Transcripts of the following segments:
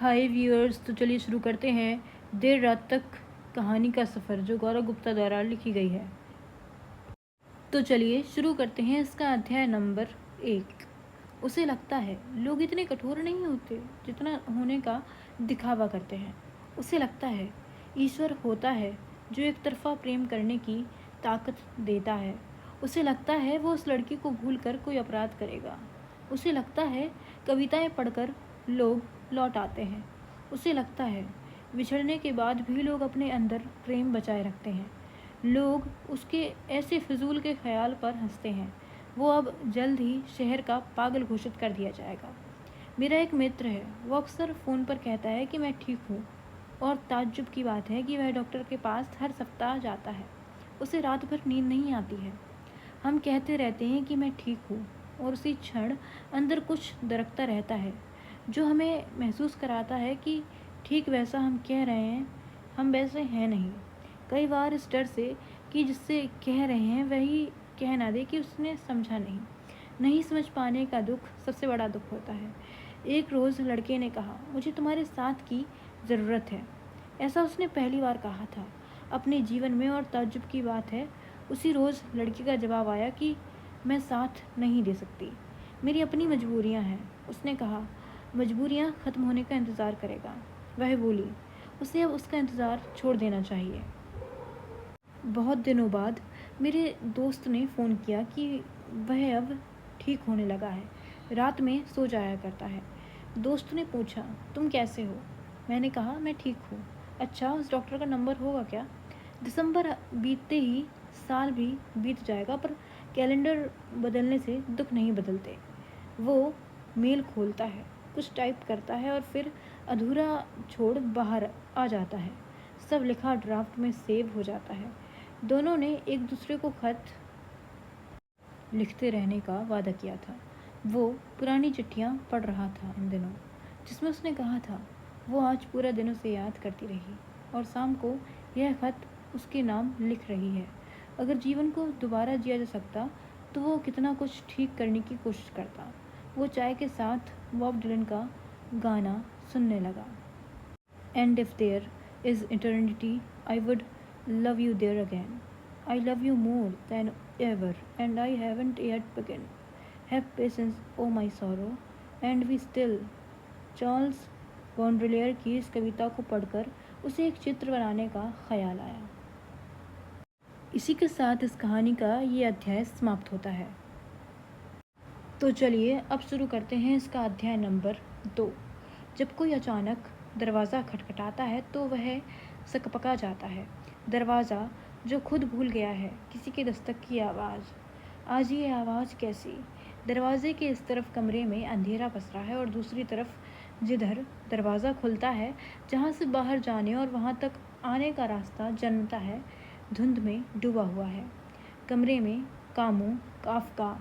हाय viewers, तो चलिए शुरू करते हैं देर रात तक कहानी का सफ़र जो गौरव गुप्ता द्वारा लिखी गई है। तो चलिए शुरू करते हैं इसका अध्याय नंबर 1। उसे लगता है लोग इतने कठोर नहीं होते जितना होने का दिखावा करते हैं। उसे लगता है ईश्वर होता है जो एक तरफा प्रेम करने की ताकत देता है। उसे लगता है वो उस लड़की को भूलकर कोई अपराध करेगा। उसे लगता है कविताएं पढ़कर लोग लौट आते हैं। उसे लगता है बिछड़ने के बाद भी लोग अपने अंदर प्रेम बचाए रखते हैं। लोग उसके ऐसे फिजूल के ख्याल पर हंसते हैं। वो अब जल्द ही शहर का पागल घोषित कर दिया जाएगा। मेरा एक मित्र है, वो अक्सर फ़ोन पर कहता है कि मैं ठीक हूँ, और ताज्जुब की बात है कि वह डॉक्टर के पास हर सप्ताह जाता है। उसे रात भर नींद नहीं आती है। हम कहते रहते हैं कि मैं ठीक हूँ, और उसी क्षण अंदर कुछ दरकता रहता है जो हमें महसूस कराता है कि ठीक वैसा हम कह रहे हैं हम वैसे हैं नहीं। कई बार इस डर से कि जिससे कह रहे हैं वही कह ना दे कि उसने समझा नहीं। नहीं समझ पाने का दुख सबसे बड़ा दुख होता है। एक रोज़ लड़के ने कहा, मुझे तुम्हारे साथ की ज़रूरत है। ऐसा उसने पहली बार कहा था अपने जीवन में, और ताज्जुब की बात है उसी रोज़ लड़की का जवाब आया कि मैं साथ नहीं दे सकती, मेरी अपनी मजबूरियां हैं। उसने कहा, मजबूरियां ख़त्म होने का इंतज़ार करेगा। वह बोली, उसे अब उसका इंतज़ार छोड़ देना चाहिए। बहुत दिनों बाद मेरे दोस्त ने फ़ोन किया कि वह अब ठीक होने लगा है, रात में सो जाया करता है। दोस्त ने पूछा, तुम कैसे हो? मैंने कहा, मैं ठीक हूँ। अच्छा, उस डॉक्टर का नंबर होगा क्या? दिसंबर बीतते ही साल भी बीत जाएगा, पर कैलेंडर बदलने से दुख नहीं बदलते। वो मेल खोलता है, कुछ टाइप करता है और फिर अधूरा छोड़ बाहर आ जाता है। सब लिखा ड्राफ्ट में सेव हो जाता है। दोनों ने एक दूसरे को खत लिखते रहने का वादा किया था। वो पुरानी चिट्ठियाँ पढ़ रहा था इन दिनों, जिसमें उसने कहा था वो आज पूरा दिन उसे याद करती रही, और शाम को यह खत उसके नाम लिख रही है। अगर जीवन को दोबारा जिया जा सकता तो वो कितना कुछ ठीक करने की कोशिश करता। वो चाय के साथ बॉब डिलन का गाना सुनने लगा। And if there is eternity, I would love you there again. I love you more than ever, and I haven't yet begun. Have patience, oh my sorrow, and we still. Charles Baudelaire की इस कविता को पढ़कर उसे एक चित्र बनाने का ख्याल आया। इसी के साथ इस कहानी का ये अध्याय समाप्त होता है। तो चलिए अब शुरू करते हैं इसका अध्याय नंबर 2। जब कोई अचानक दरवाज़ा खटखटाता है तो वह सकपका जाता है। दरवाज़ा जो खुद भूल गया है किसी के दस्तक की आवाज़। आज ये आवाज़ कैसी? दरवाजे के इस तरफ कमरे में अंधेरा पसरा है, और दूसरी तरफ जिधर दरवाज़ा खुलता है, जहाँ से बाहर जाने और वहाँ तक आने का रास्ता जन्मता है, धुंध में डूबा हुआ है। कमरे में कामू, काफका,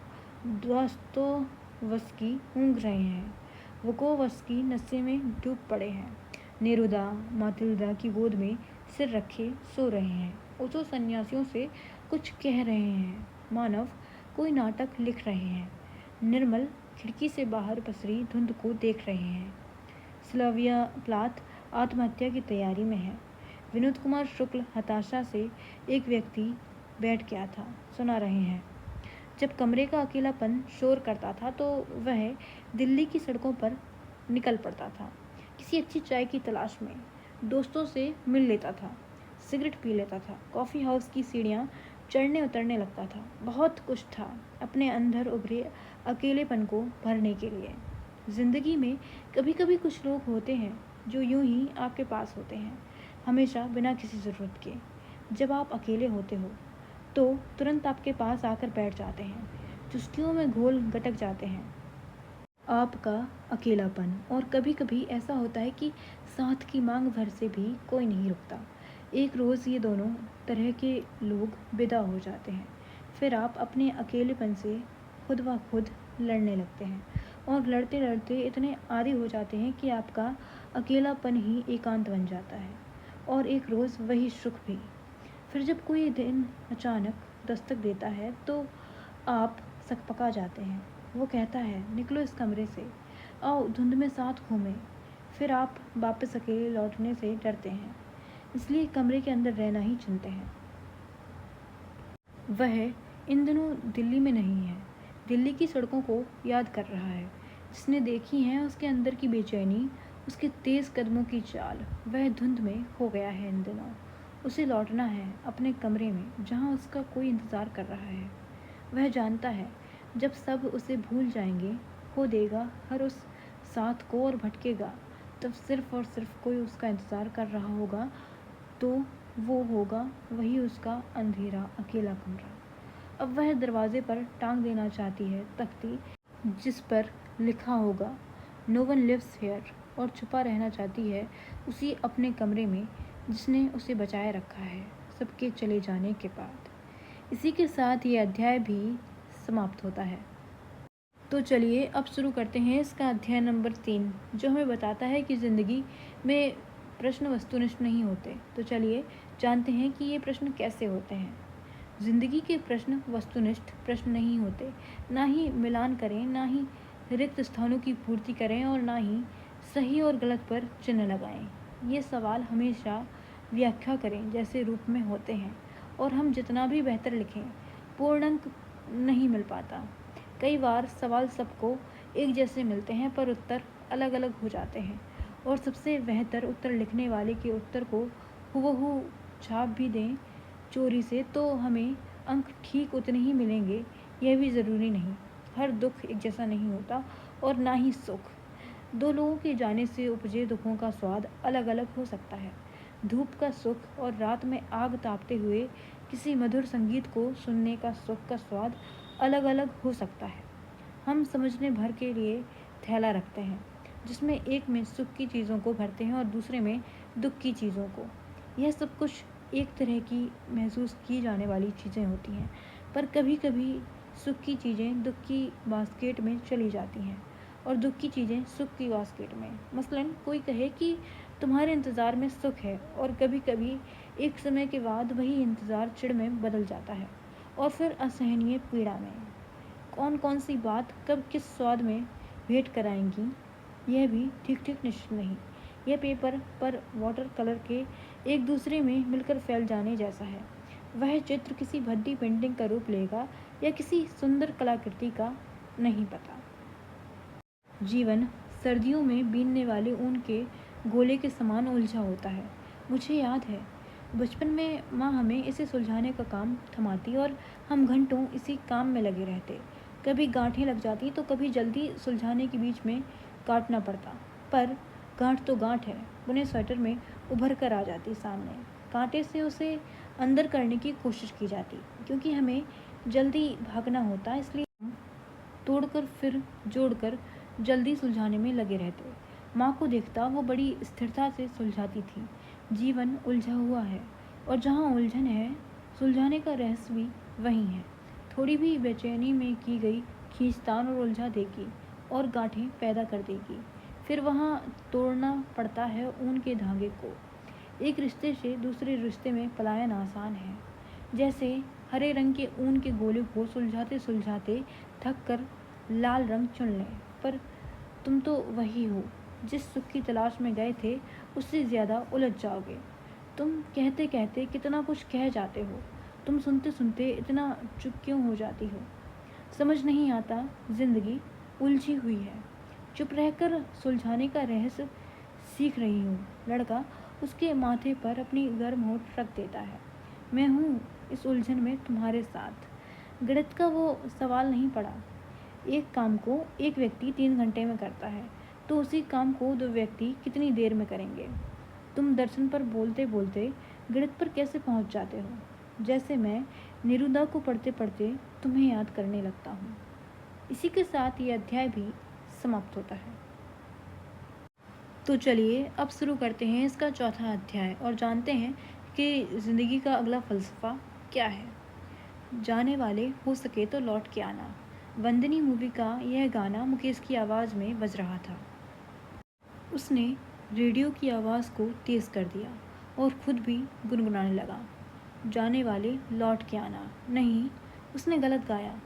दोस्तोवस्की ऊँघ रहे हैं। वुकोवस्की नशे में डूब पड़े हैं। नेरुदा मातिल्दा की गोद में सिर रखे सो रहे हैं। ओशो सन्यासियों से कुछ कह रहे हैं, मानव कोई नाटक लिख रहे हैं। निर्मल खिड़की से बाहर पसरी धुंध को देख रहे हैं। स्लाविया प्लाथ आत्महत्या की तैयारी में है। विनोद कुमार शुक्ल हताशा से एक व्यक्ति बैठ गया था सुना रहे हैं। जब कमरे का अकेलापन शोर करता था तो वह दिल्ली की सड़कों पर निकल पड़ता था, किसी अच्छी चाय की तलाश में। दोस्तों से मिल लेता था, सिगरेट पी लेता था, कॉफ़ी हाउस की सीढ़ियाँ चढ़ने उतरने लगता था। बहुत कुछ था अपने अंदर उभरे अकेलेपन को भरने के लिए। ज़िंदगी में कभी कभी कुछ लोग होते हैं जो यूं ही आपके पास होते हैं, हमेशा बिना किसी ज़रूरत के। जब आप अकेले होते हो तो तुरंत आपके पास आकर बैठ जाते हैं, चुस्कियों में घोल गटक जाते हैं आपका अकेलापन। और कभी कभी ऐसा होता है कि साथ की मांग भर से भी कोई नहीं रुकता। एक रोज़ ये दोनों तरह के लोग विदा हो जाते हैं। फिर आप अपने अकेलेपन से खुद ब खुद लड़ने लगते हैं, और लड़ते लड़ते इतने आदी हो जाते हैं कि आपका अकेलापन ही एकांत बन जाता है, और एक रोज़ वही सुख भी। फिर जब कोई दिन अचानक दस्तक देता है तो आप सकपका जाते हैं। वो कहता है, निकलो इस कमरे से, आओ धुंध में साथ घूमें। फिर आप वापस अकेले लौटने से डरते हैं, इसलिए कमरे के अंदर रहना ही चुनते हैं। वह इन दिनों दिल्ली में नहीं है, दिल्ली की सड़कों को याद कर रहा है। जिसने देखी है उसके अंदर की बेचैनी, उसके तेज़ कदमों की चाल, वह धुंध में खो गया है इन दिनों। उसे लौटना है अपने कमरे में जहाँ उसका कोई इंतज़ार कर रहा है। वह जानता है जब सब उसे भूल जाएंगे, खो देगा हर उस साथ को और भटकेगा, तब सिर्फ और सिर्फ कोई उसका इंतज़ार कर रहा होगा, तो वो होगा वही उसका अंधेरा अकेला कमरा। अब वह दरवाजे पर टांग देना चाहती है तख्ती जिस पर लिखा होगा नो वन लिव्स हेयर, और छुपा रहना चाहती है उसी अपने कमरे में जिसने उसे बचाए रखा है सबके चले जाने के बाद। इसी के साथ ये अध्याय भी समाप्त होता है। तो चलिए अब शुरू करते हैं इसका अध्याय नंबर 3, जो हमें बताता है कि ज़िंदगी में प्रश्न वस्तुनिष्ठ नहीं होते। तो चलिए जानते हैं कि ये प्रश्न कैसे होते हैं। ज़िंदगी के प्रश्न वस्तुनिष्ठ प्रश्न नहीं होते, ना ही मिलान करें, ना ही रिक्त स्थानों की पूर्ति करें, और ना ही सही और गलत पर चिन्ह लगाएं। ये सवाल हमेशा व्याख्या करें जैसे रूप में होते हैं, और हम जितना भी बेहतर लिखें पूर्णांक नहीं मिल पाता। कई बार सवाल सबको एक जैसे मिलते हैं पर उत्तर अलग अलग हो जाते हैं, और सबसे बेहतर उत्तर लिखने वाले के उत्तर को हूबहू छाप भी दें चोरी से तो हमें अंक ठीक उतने ही मिलेंगे, यह भी ज़रूरी नहीं। हर दुख एक जैसा नहीं होता, और ना ही सुख। दो लोगों के जाने से उपजे दुखों का स्वाद अलग अलग हो सकता है। धूप का सुख और रात में आग तापते हुए किसी मधुर संगीत को सुनने का सुख का स्वाद अलग अलग हो सकता है। हम समझने भर के लिए थैला रखते हैं, जिसमें एक में सुख की चीज़ों को भरते हैं और दूसरे में दुख की चीज़ों को। यह सब कुछ एक तरह की महसूस की जाने वाली चीज़ें होती हैं, पर कभी कभी सुख की चीज़ें दुख की बास्केट में चली जाती हैं, और दुख की चीज़ें सुख की बास्केट में। मसलन कोई कहे कि तुम्हारे इंतज़ार में सुख है, और कभी कभी एक समय के बाद वही इंतज़ार चिढ़ में बदल जाता है, और फिर असहनीय पीड़ा में। कौन कौन सी बात कब किस स्वाद में भेंट कराएंगी, यह भी ठीक ठीक निश्चित नहीं। यह पेपर पर वाटर कलर के एक दूसरे में मिलकर फैल जाने जैसा है। वह चित्र किसी भद्दी पेंटिंग का रूप लेगा या किसी सुंदर कलाकृति का, नहीं पता। जीवन सर्दियों में बीनने वाले ऊन के गोले के समान उलझा होता है। मुझे याद है बचपन में माँ हमें इसे सुलझाने का काम थमाती और हम घंटों इसी काम में लगे रहते। कभी गांठें लग जाती तो कभी जल्दी सुलझाने के बीच में काटना पड़ता, पर गांठ तो गांठ है, बुने स्वेटर में उभर कर आ जाती सामने। कांटे से उसे अंदर करने की कोशिश की जाती, क्योंकि हमें जल्दी भागना होता, इसलिए हम तोड़कर फिर जोड़कर जल्दी सुलझाने में लगे रहते। माँ को देखता वो बड़ी स्थिरता से सुलझाती थी। जीवन उलझा हुआ है, और जहाँ उलझन है सुलझाने का रहस्य भी वहीं है। थोड़ी भी बेचैनी में की गई खींचतान और उलझा देगी और गांठें पैदा कर देगी। फिर वहाँ तोड़ना पड़ता है ऊन के धागे को। एक रिश्ते से दूसरे रिश्ते में पलायन आसान है, जैसे हरे रंग के ऊन के गोले को सुलझाते सुलझाते थक कर लाल रंग चुन लें। पर तुम तो वही हो, जिस सुख की तलाश में गए थे उससे ज़्यादा उलझ जाओगे। तुम कहते कहते कितना कुछ कह जाते हो, तुम सुनते सुनते इतना चुप क्यों हो जाती हो। समझ नहीं आता, ज़िंदगी उलझी हुई है। चुप रहकर सुलझाने का रहस्य सीख रही हूँ। लड़का उसके माथे पर अपनी गर्म होठ रख देता है। मैं हूँ इस उलझन में तुम्हारे साथ। गणित का वो सवाल नहीं पड़ा। एक काम को एक व्यक्ति 3 घंटे में करता है, तो उसी काम को 2 व्यक्ति कितनी देर में करेंगे। तुम दर्शन पर बोलते बोलते गणित पर कैसे पहुंच जाते हो, जैसे मैं निरुदा को पढ़ते पढ़ते तुम्हें याद करने लगता हूँ। इसी के साथ ये अध्याय भी समाप्त होता है। तो चलिए अब शुरू करते हैं इसका चौथा अध्याय और जानते हैं कि ज़िंदगी का अगला फ़लसफ़ा क्या है। जाने वाले हो सके तो लौट के आना, वंदनी मूवी का यह गाना मुकेश की आवाज़ में बज रहा था। उसने रेडियो की आवाज़ को तेज़ कर दिया और खुद भी गुनगुनाने लगा। जाने वाले लौट के आना नहीं, उसने गलत गाया।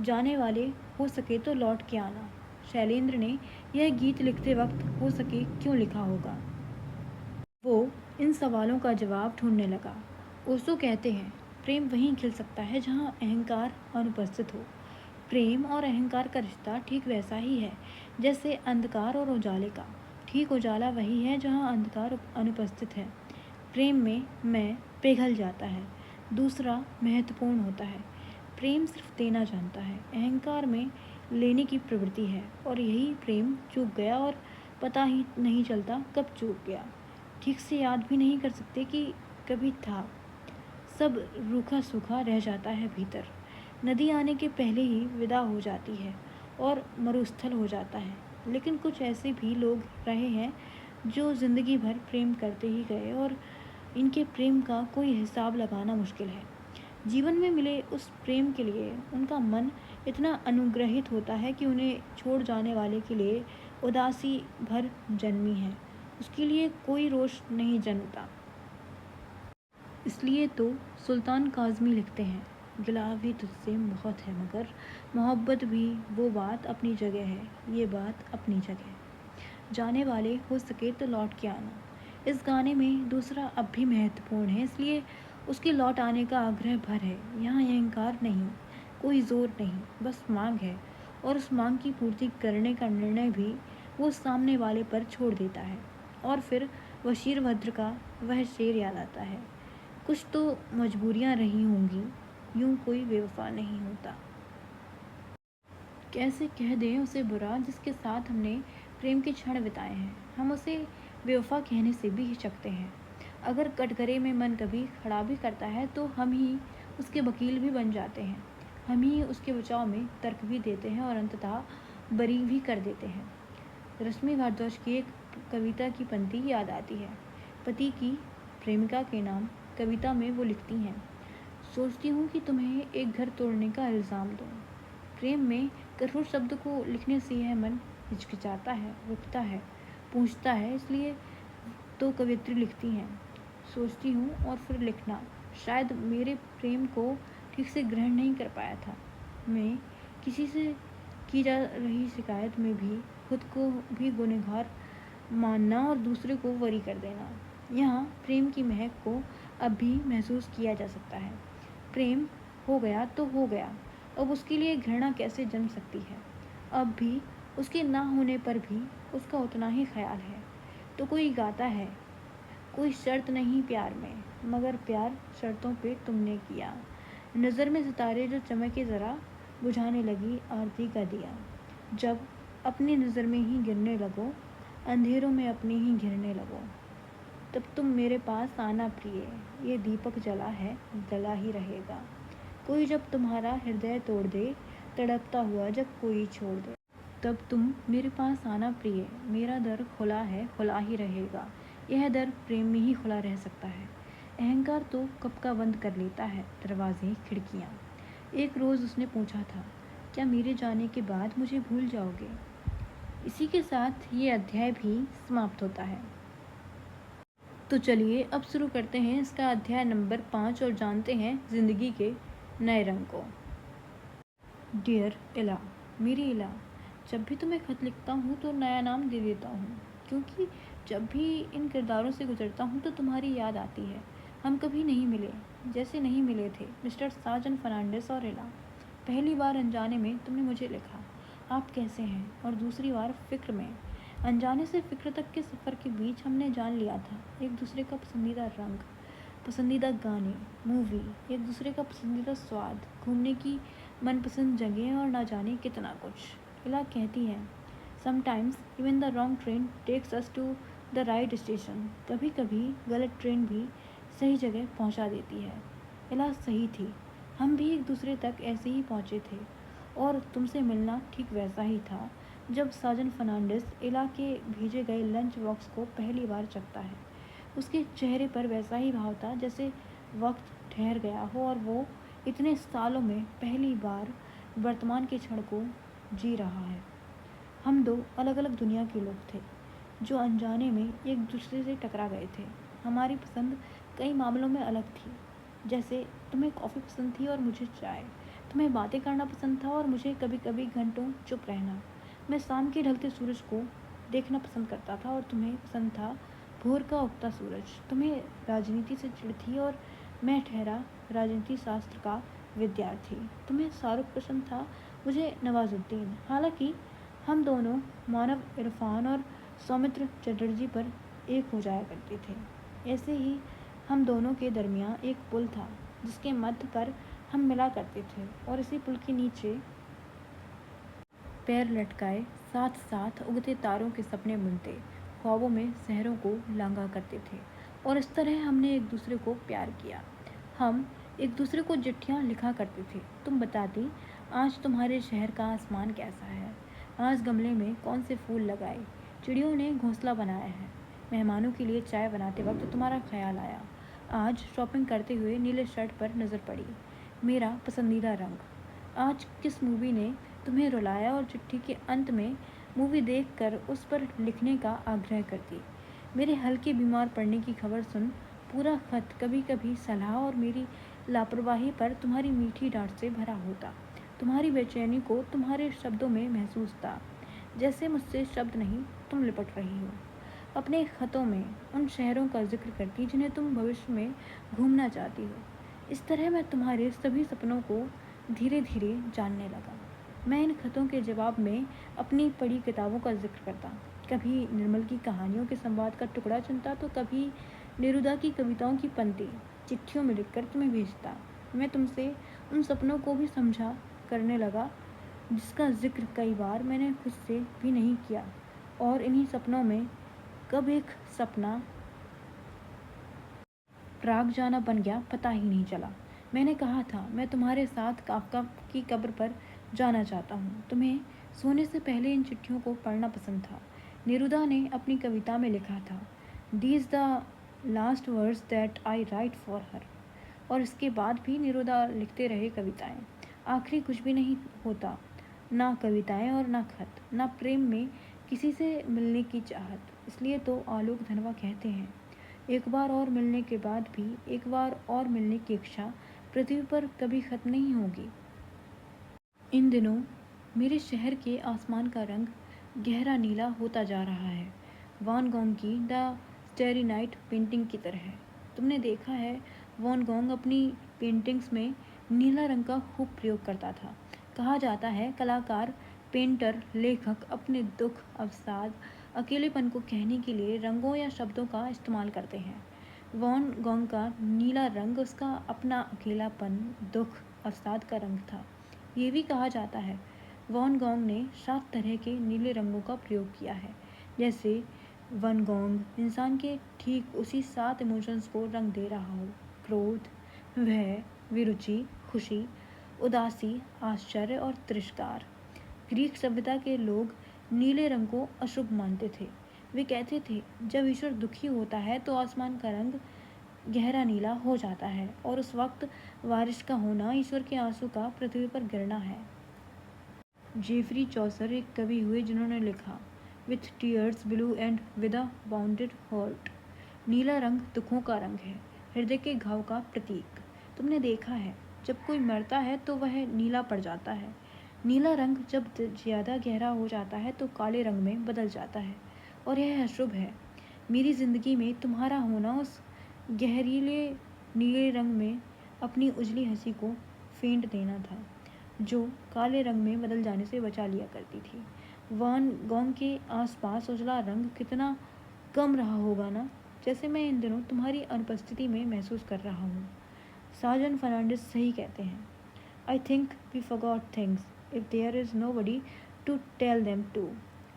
जाने वाले हो सके तो लौट के आना। शैलेंद्र ने यह गीत लिखते वक्त हो सके क्यों लिखा होगा? वो इन सवालों का जवाब ढूंढने लगा। ओशो कहते हैं, प्रेम वहीं खिल सकता है जहाँ अहंकार अनुपस्थित हो। प्रेम और अहंकार का रिश्ता ठीक वैसा ही है जैसे अंधकार और उजाले का। ठीक उजाला वही है जहाँ अंधकार अनुपस्थित है। प्रेम में मैं पिघल जाता है, दूसरा महत्वपूर्ण होता है। प्रेम सिर्फ देना जानता है, अहंकार में लेने की प्रवृत्ति है, और यही प्रेम चूक गया और पता ही नहीं चलता कब चूक गया। ठीक से याद भी नहीं कर सकते कि कभी था। सब रूखा सूखा रह जाता है भीतर। नदी आने के पहले ही विदा हो जाती है और मरुस्थल हो जाता है। लेकिन कुछ ऐसे भी लोग रहे हैं जो ज़िंदगी भर प्रेम करते ही गए, और इनके प्रेम का कोई हिसाब लगाना मुश्किल है। जीवन में मिले उस प्रेम के लिए उनका मन इतना अनुग्रहित होता है कि उन्हें छोड़ जाने वाले के लिए उदासी भर जन्मी है, उसके लिए कोई रोष नहीं जन्मता। इसलिए तो सुल्तान काज़मी लिखते हैं, गिला भी तुझसे बहुत है मगर मोहब्बत भी वो बात अपनी जगह है, ये बात अपनी जगह। जाने वाले हो सके तो लौट के आना। इस गाने में दूसरा अब भी महत्वपूर्ण है, इसलिए उसके लौट आने का आग्रह भर है। यहाँ अहंकार नहीं, कोई ज़ोर नहीं, बस मांग है, और उस मांग की पूर्ति करने का निर्णय भी वो सामने वाले पर छोड़ देता है। और फिर वशीरभद्र का वह शेर याद आता है, कुछ तो मजबूरियां रही होंगी, यूं कोई बेवफा नहीं होता। कैसे कह दें उसे बुरा जिसके साथ हमने प्रेम के क्षण बिताए हैं। हम उसे बेवफा कहने से भी हिचकते हैं। अगर कटघरे में मन कभी खड़ा भी करता है तो हम ही उसके वकील भी बन जाते हैं। हम ही उसके बचाव में तर्क भी देते हैं और अंततः बरी भी कर देते हैं। रश्मि भारद्वाज की एक कविता की पंक्ति याद आती है। पति की प्रेमिका के नाम कविता में वो लिखती हैं, सोचती हूँ कि तुम्हें एक घर तोड़ने का इल्ज़ाम दूँ। प्रेम में कठोर शब्द को लिखने से यह मन हिचकिचाता है, रुकता है, पूछता है। इसलिए तो कवियत्री लिखती हैं, सोचती हूँ और फिर लिखना। शायद मेरे प्रेम को ठीक से ग्रहण नहीं कर पाया था मैं। किसी से की जा रही शिकायत में भी खुद को भी गुनहगार मानना और दूसरे को वरी कर देना। यहाँ प्रेम की महक को अब भी महसूस किया जा सकता है। प्रेम हो गया तो हो गया, अब उसके लिए घृणा कैसे जन्म सकती है? अब भी उसके ना होने पर भी उसका उतना ही ख्याल है। तो कोई गाता है, कोई शर्त नहीं प्यार में, मगर प्यार शर्तों पे तुमने किया। नज़र में सितारे जो चमके ज़रा, बुझाने लगी आरती का दिया। जब अपनी नज़र में ही गिरने लगो, अंधेरों में अपने ही घिरने लगो, तब तुम मेरे पास आना प्रिय, ये दीपक जला है जला ही रहेगा। कोई जब तुम्हारा हृदय तोड़ दे, तड़पता हुआ जब कोई छोड़ दे, तब तुम मेरे पास आना प्रिय, मेरा दर खुला है खुला ही रहेगा। यह दर प्रेम में ही खुला रह सकता है। अहंकार तो कब का बंद कर लेता है दरवाजे खिड़कियाँ। एक रोज़ उसने पूछा था, क्या मेरे जाने के बाद मुझे भूल जाओगे? इसी के साथ ये अध्याय भी समाप्त होता है। तो चलिए अब शुरू करते हैं इसका अध्याय नंबर 5 और जानते हैं ज़िंदगी के नए रंग को। डियर इला, मेरी इला, जब भी तुम्हें खत लिखता हूँ तो नया नाम दे देता हूँ, क्योंकि जब भी इन किरदारों से गुजरता हूँ तो तुम्हारी याद आती है। हम कभी नहीं मिले, जैसे नहीं मिले थे मिस्टर साजन फर्नांडिस और इला। पहली बार अनजाने में तुमने मुझे लिखा, आप कैसे हैं, और दूसरी बार फ़िक्र में। अनजाने से फ़िक्र तक के सफ़र के बीच हमने जान लिया था एक दूसरे का पसंदीदा रंग, पसंदीदा गाने, मूवी, एक दूसरे का पसंदीदा स्वाद, घूमने की मनपसंद जगह और ना जाने कितना कुछ। इला कहती है, sometimes even the wrong train takes us to the right station. कभी कभी गलत ट्रेन भी सही जगह पहुंचा देती है। इला सही थी, हम भी एक दूसरे तक ऐसे ही पहुंचे थे, और तुमसे मिलना ठीक वैसा ही था जब साजन फर्नांडिस इला के भेजे गए लंच बॉक्स को पहली बार चखता है। उसके चेहरे पर वैसा ही भाव था जैसे वक्त ठहर गया हो और वो इतने सालों में पहली बार वर्तमान के क्षण को जी रहा है। हम दो अलग अलग दुनिया के लोग थे जो अनजाने में एक दूसरे से टकरा गए थे। हमारी पसंद कई मामलों में अलग थी, जैसे तुम्हें कॉफ़ी पसंद थी और मुझे चाय, तुम्हें बातें करना पसंद था और मुझे कभी कभी घंटों चुप रहना। मैं शाम के ढलते सूरज को देखना पसंद करता था और तुम्हें पसंद था भोर का उगता सूरज। तुम्हें राजनीति से चिढ़ थी और मैं ठहरा राजनीति शास्त्र का विद्यार्थी। तुम्हें शाहरुख पसंद था, मुझे नवाजुद्दीन। हालांकि हम दोनों मानव इरफान और सौमित्र चटर्जी पर एक हो जाया करते थे। ऐसे ही हम दोनों के दरमियान एक पुल था जिसके मध्य पर हम मिला करते थे और इसी पुल के नीचे पैर लटकाए साथ साथ उगते तारों के सपने बुनते, ख्वाबों में शहरों को लांघा करते थे। और इस तरह हमने एक दूसरे को प्यार किया। हम एक दूसरे को चिट्ठियाँ लिखा करते थे। तुम बताती, आज तुम्हारे शहर का आसमान कैसा है, आज गमले में कौन से फूल लगाए, चिड़ियों ने घोंसला बनाया है, मेहमानों के लिए चाय बनाते वक्त तुम्हारा ख्याल आया, आज शॉपिंग करते हुए नीले शर्ट पर नज़र पड़ी, मेरा पसंदीदा रंग, आज किस मूवी ने तुम्हें रुलाया। और चिट्ठी के अंत में मूवी देखकर उस पर लिखने का आग्रह करती। मेरे हल्के बीमार पड़ने की खबर सुन पूरा खत कभी कभी सलाह और मेरी लापरवाही पर तुम्हारी मीठी डांट से भरा होता। तुम्हारी बेचैनी को तुम्हारे शब्दों में महसूस था, जैसे मुझसे शब्द नहीं तुम लिपट रही हो। अपने खतों में उन शहरों का जिक्र करती जिन्हें तुम भविष्य में घूमना चाहती हो। इस तरह मैं तुम्हारे सभी सपनों को धीरे धीरे जानने लगा। मैं इन खतों के जवाब में अपनी पढ़ी किताबों का जिक्र करता, कभी निर्मल की कहानियों के संवाद का टुकड़ा चुनता तो कभी नेरुदा की कविताओं की पंक्ति चिट्ठियों में लिखकर तुम्हें भेजता। मैं तुमसे उन सपनों को भी समझा करने लगा जिसका जिक्र कई बार मैंने खुद से भी नहीं किया। और इन्हीं सपनों में कब एक सपना प्राग जाना बन गया पता ही नहीं चला। मैंने कहा था मैं तुम्हारे साथ काफका की कब्र पर जाना चाहता हूँ। तुम्हें सोने से पहले इन चिट्ठियों को पढ़ना पसंद था। नेरुदा ने अपनी कविता में लिखा था, these the last words that I right for her. और इसके बाद भी नेरुदा लिखते रहे कविताएं। आखिरी कुछ भी नहीं होता, ना कविताएं और ना खत, ना प्रेम में किसी से मिलने की चाहत। इसलिए तो आलोक धनवा कहते हैं, एक बार और मिलने के बाद भी एक बार और मिलने की इच्छा पृथ्वी पर कभी खत्म नहीं होगी। इन दिनों मेरे शहर के आसमान का रंग गहरा नीला होता जा रहा है, वॉन गॉग की द स्टेरी नाइट पेंटिंग की तरह। तुमने देखा है, वॉन गॉग अपनी पेंटिंग्स में नीला रंग का खूब प्रयोग करता था। कहा जाता है कलाकार, पेंटर, लेखक अपने दुख, अवसाद, अकेलेपन को कहने के लिए रंगों या शब्दों का इस्तेमाल करते हैं। वॉन गॉग का नीला रंग उसका अपना अकेलापन, दुख, अवसाद का रंग था। ये भी कहा जाता है वॉन गॉग ने 7 तरह के नीले रंगों का प्रयोग किया है। जैसे वन गॉग इंसान के ठीक उसी 7 इमोशंस को रंग दे रहा हो, क्रोध, भय, विरुचि, खुशी, उदासी, आश्चर्य और तिरस्कार। ग्रीक सभ्यता के लोग नीले रंग को अशुभ मानते थे। वे कहते थे जब ईश्वर दुखी होता है तो आसमान का रंग गहरा नीला हो जाता है और उस वक्त बारिश का होना ईश्वर के आंसू का पृथ्वी पर गिरना है। जेफरी चौसर एक कवि हुए जिन्होंने लिखा, with tears blue and with a bounded heart. नीला रंग दुखों का रंग है, हृदय के घाव का प्रतीक। तुमने देखा है जब कोई मरता है तो वह नीला पड़ जाता है। नीला रंग जब ज़्यादा गहरा हो जाता है तो काले रंग में बदल जाता है और यह अशुभ है। मेरी ज़िंदगी में तुम्हारा होना उस गहरीले नीले रंग में अपनी उजली हंसी को फेंट देना था जो काले रंग में बदल जाने से बचा लिया करती थी। वॉन गॉग के आसपास उजला रंग कितना कम रहा होगा ना, जैसे मैं इन दिनों तुम्हारी अनुपस्थिति में महसूस कर रहा हूँ। साजन फर्नांडिस सही कहते हैं, I think we forgot things if there is nobody to tell them to.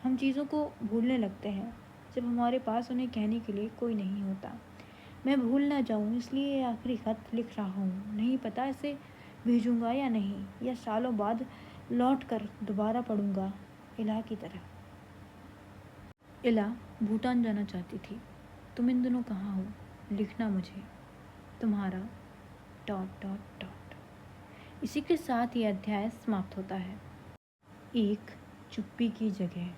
हम चीज़ों को भूलने लगते हैं जब हमारे पास उन्हें कहने के लिए कोई नहीं होता। मैं भूल ना जाऊँ इसलिए आखिरी खत लिख रहा हूँ। नहीं पता इसे भेजूँगा या नहीं, या सालों बाद लौट कर दोबारा पढ़ूँगा। इला की तरह। इला भूटान जाना चाहती थी। तुम इन दिनों कहाँ हो, लिखना मुझे। तुम्हारा डॉट डॉट डॉट। इसी के साथ ये अध्याय समाप्त होता है। एक चुप्पी की जगह।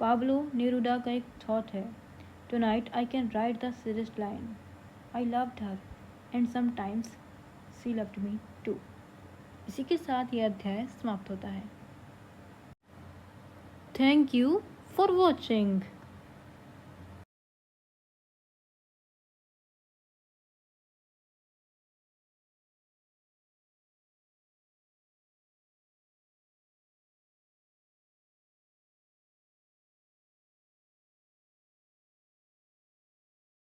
पाब्लो नेरुडा का एक थॉट है, tonight I can write the serious line, I loved her and sometimes she loved me too. इसी के साथ यह अध्याय समाप्त होता है। Thank you for watching.